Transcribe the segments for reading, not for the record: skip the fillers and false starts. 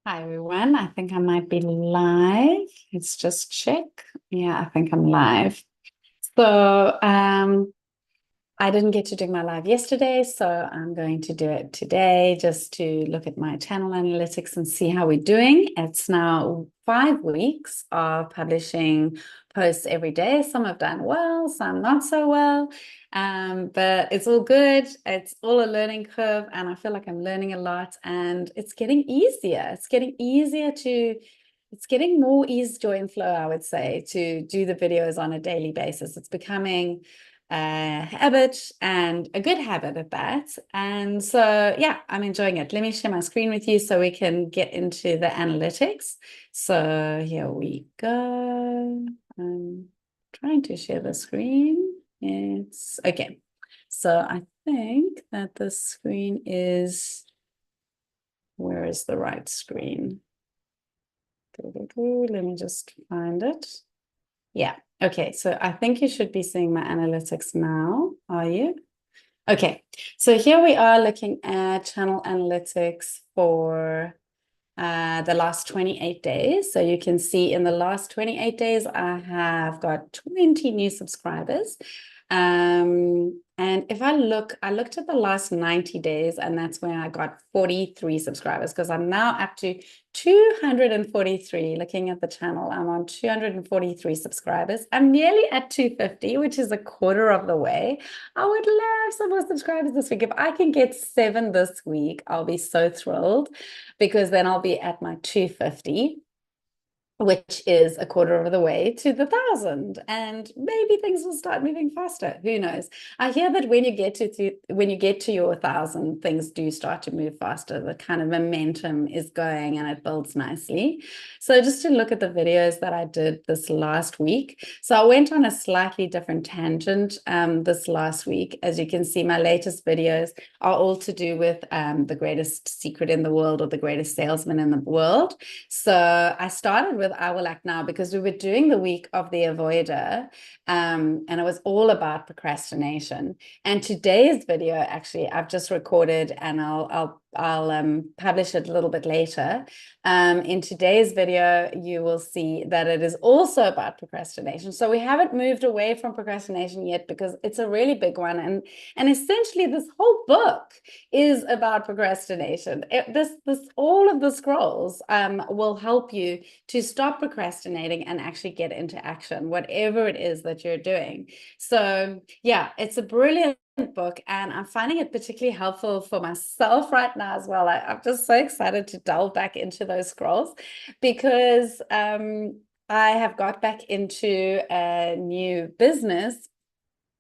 Hi everyone. I think I might be live. Let's just check. Yeah, I think I'm live. So, I didn't get to do my live yesterday, so I'm going to do it today just to look at my channel analytics and see how we're doing. It's now 5 weeks of publishing posts every day. Some have done well, some not so well, but it's all good. It's all a learning curve, and I feel like I'm learning a lot, and it's getting easier. It's getting more ease, joy, and flow, I would say, to do the videos on a daily basis. It's becoming a habit, and a good habit at that. And so, yeah, I'm enjoying it. Let me share my screen with you so we can get into the analytics. So here we go. I'm trying to share the screen. It's okay. So I think that the screen is, where is the right screen? Let me just find it. Yeah. Okay. So I think you should be seeing my analytics now. Are you? Okay. So here we are looking at channel analytics for the last 28 days. So you can see in the last 28 days, I have got 20 new subscribers. And if I looked at the last 90 days, and that's where I got 43 subscribers, because I'm now up to 243. Looking at the channel, I'm on 243 subscribers. I'm nearly at 250, which is a quarter of the way. I would love some more subscribers this week. If I can get 7 this week, I'll be so thrilled, because then I'll be at my 250, which is a quarter of the way to the 1,000, and maybe things will start moving faster. Who knows? I hear that when you get to your 1,000, things do start to move faster. The kind of momentum is going and it builds nicely. So just to look at the videos that I did this last week. So I went on a slightly different tangent this last week. As you can see, my latest videos are all to do with the greatest secret in the world, or the greatest salesman in the world. So I started with I Will Act Now because we were doing the week of the avoider, and it was all about procrastination. And today's video, actually, I've just recorded, and I'll publish it a little bit later. In today's video, you will see that it is also about procrastination. So we haven't moved away from procrastination yet, because it's a really big one. And essentially, this whole book is about procrastination. All of the scrolls will help you to stop procrastinating and actually get into action, whatever it is that you're doing. So yeah, it's a brilliant book, and I'm finding it particularly helpful for myself right now as well. I'm just so excited to delve back into those scrolls, because I have got back into a new business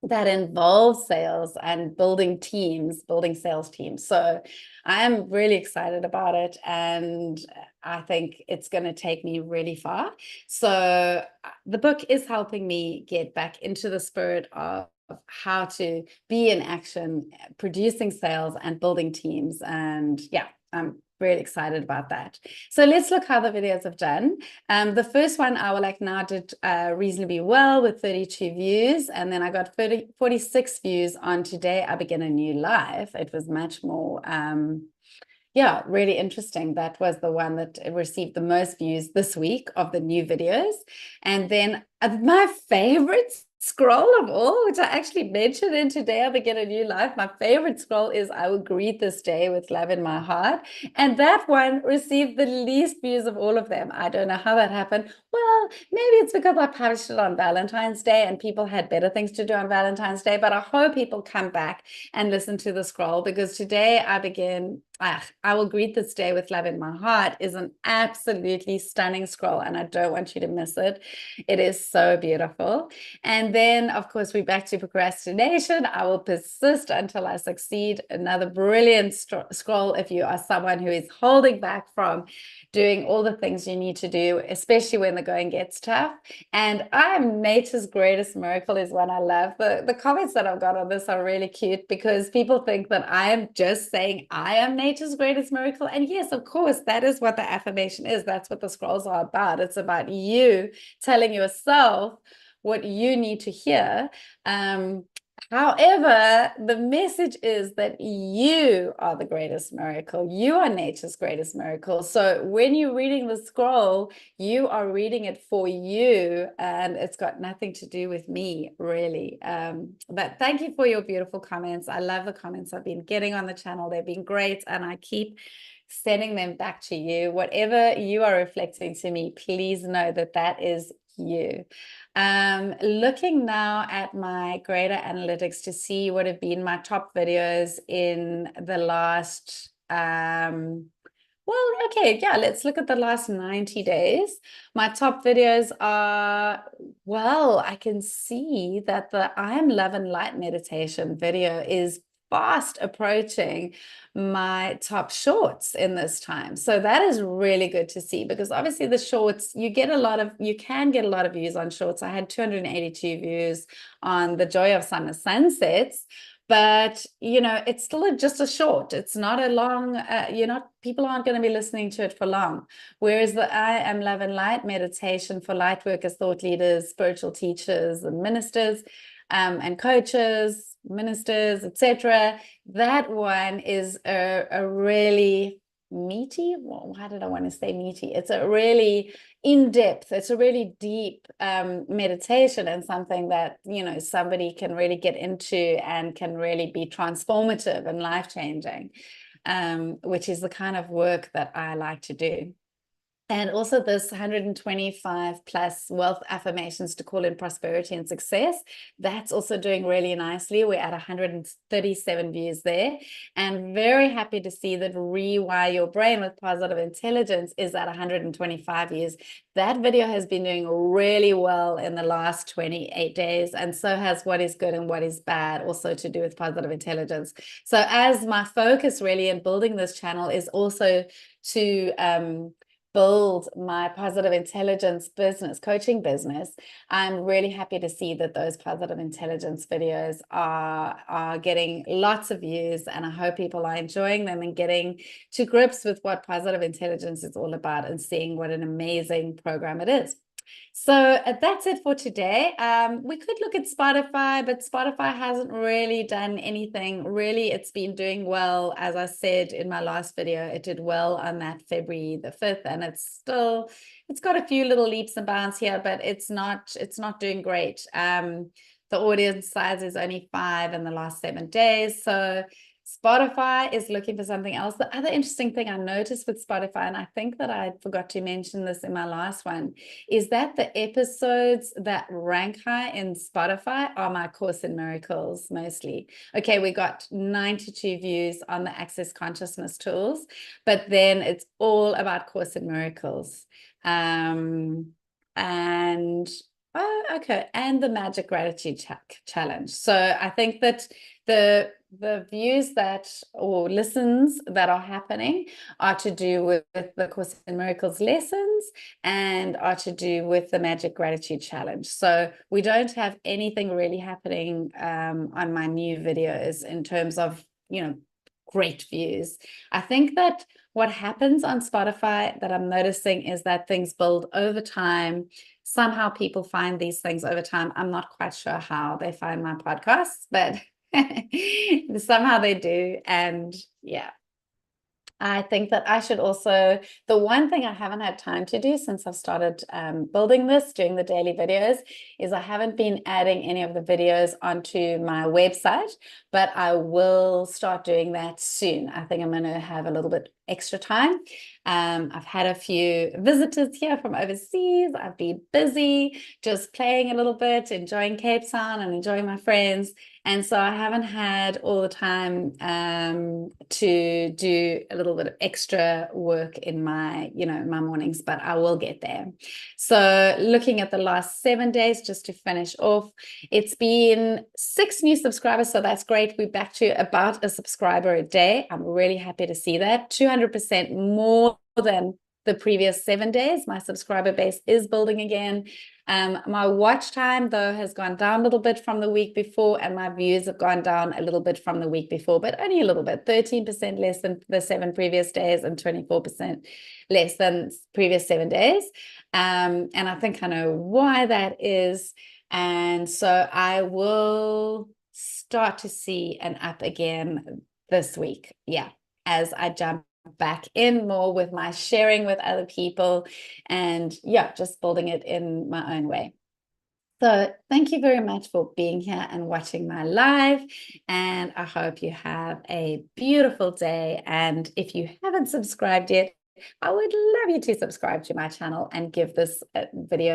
that involves sales and building sales teams. So I am really excited about it, and I think it's going to take me really far. So the book is helping me get back into the spirit of how to be in action, producing sales and building teams. And yeah, I'm really excited about that. So let's look how the videos have done. The first one, I Will Act Now, did reasonably well with 32 views. And then I got 46 views on Today I Begin a New Life. It was much more, yeah, really interesting. That was the one that received the most views this week of the new videos. And then my favorite scroll of all, which I actually mentioned in Today I Begin a New Life, my favorite scroll is I Will Greet This Day with Love in My Heart. And that one received the least views of all of them. I don't know how that happened. Well, maybe it's because I published it on Valentine's Day and people had better things to do on Valentine's Day, but I hope people come back and listen to the scroll, because Today I Begin, I Will Greet This Day with Love in My Heart is an absolutely stunning scroll, and I don't want you to miss it. It is so beautiful. And then, of course, we're back to procrastination. I Will Persist Until I Succeed. Another brilliant scroll if you are someone who is holding back from doing all the things you need to do, especially when the going gets tough. And I'm Nature's Greatest Miracle is one I love. The comments that I've got on this are really cute, because people think that I am just saying I am Nature's Greatest Miracle. And yes, of course, that is what the affirmation is. That's what the scrolls are about. It's about you telling yourself what you need to hear. However, the message is that you are the greatest miracle. You are nature's greatest miracle. So when you're reading the scroll, you are reading it for you, and it's got nothing to do with me, really. But thank you for your beautiful comments. I love the comments I've been getting on the channel. They've been great, and I keep sending them back to you. Whatever you are reflecting to me, please know that that is you. Looking now at my greater analytics to see what have been my top videos in the last, well, okay, yeah, let's look at the last 90 days. My top videos are, well, I can see that the I Am Love and Light meditation video is fast approaching my top shorts in this time. So that is really good to see, because obviously the shorts, you can get a lot of views on shorts. I had 282 views on the Joy of Summer Sunsets, but it's still just a short. It's not a long, people aren't going to be listening to it for long. Whereas the I Am Love and Light meditation for light workers, thought leaders, spiritual teachers, and ministers, and coaches, ministers, etc. That one is a really meaty, well, why did I want to say meaty? It's a really in-depth, it's a really deep meditation, and something that somebody can really get into and can really be transformative and life-changing, which is the kind of work that I like to do. And also this 125 plus wealth affirmations to call in prosperity and success, that's also doing really nicely. We're at 137 views there, and very happy to see that Rewire Your Brain with Positive Intelligence is at 125 views. That video has been doing really well in the last 28 days, and so has What is Good and What is Bad, also to do with positive intelligence. So as my focus really in building this channel is also to build my positive intelligence business, coaching business, I'm really happy to see that those positive intelligence videos are getting lots of views, and I hope people are enjoying them and getting to grips with what positive intelligence is all about and seeing what an amazing program it is. So that's it for today. We could look at Spotify, but Spotify hasn't really done anything. Really, it's been doing well. As I said in my last video, it did well on that February the 5th, and it's got a few little leaps and bounds here, but it's not doing great. The audience size is only 5 in the last 7 days. So Spotify is looking for something else. The other interesting thing I noticed with Spotify, and I think that I forgot to mention this in my last one, is that the episodes that rank high in Spotify are my Course in Miracles mostly. Okay, we got 92 views on the Access Consciousness tools, but then it's all about Course in Miracles. And okay, and the Magic Gratitude Challenge. So I think that the views that, or listens that are happening, are to do with the Course in Miracles lessons and are to do with the Magic Gratitude Challenge. So we don't have anything really happening on my new videos in terms of great views. I think that what happens on Spotify that I'm noticing is that things build over time. Somehow people find these things over time. I'm not quite sure how they find my podcasts, but somehow they do. And yeah, I think that I should also, the one thing I haven't had time to do since I've started building this, doing the daily videos, is I haven't been adding any of the videos onto my website, but I will start doing that soon. I think I'm going to have a little bit extra time. I've had a few visitors here from overseas. I've been busy just playing a little bit, enjoying Cape Town and enjoying my friends. And so I haven't had all the time to do a little bit of extra work in my, my mornings, but I will get there. So looking at the last 7 days, just to finish off, it's been 6 new subscribers. So that's great. We're back to about a subscriber a day. I'm really happy to see that. 200% more than the previous 7 days. My subscriber base is building again. My watch time, though, has gone down a little bit from the week before, and my views have gone down a little bit from the week before, but only a little bit, 13% less than the 7 previous days and 24% less than previous 7 days. And I think I know why that is. And so I will start to see an up again this week. Yeah, as I jump back in more with my sharing with other people, and yeah, just building it in my own way. So thank you very much for being here and watching my live. And I hope you have a beautiful day. And if you haven't subscribed yet, I would love you to subscribe to my channel and give this video